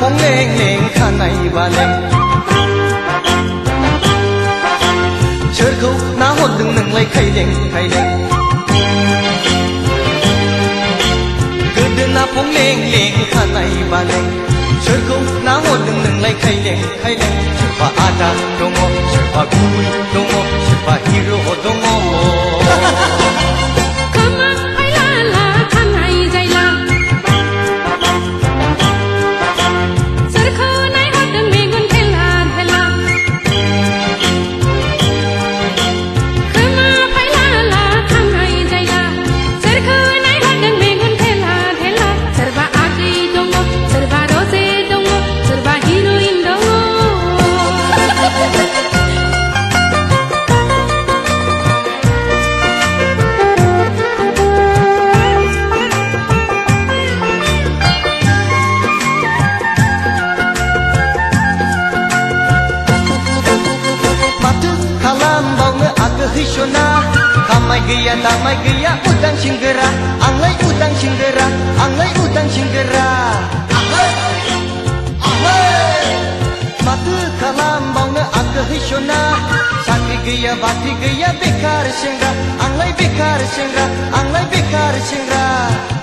phong leng leng khanai baleng Churku na hot dung nang lai khai leng Gudna phong leng leng khanai baleng Churku na hot dung nang lai khai leng Chirpa ada dongo chirpa gui dongo chirpa hero dongo Hishona kamai gaya udang singgera anglai udang singgera matu kalam bauna aga hishona sakri gaya bati gaya bekar singra anglai bekar singra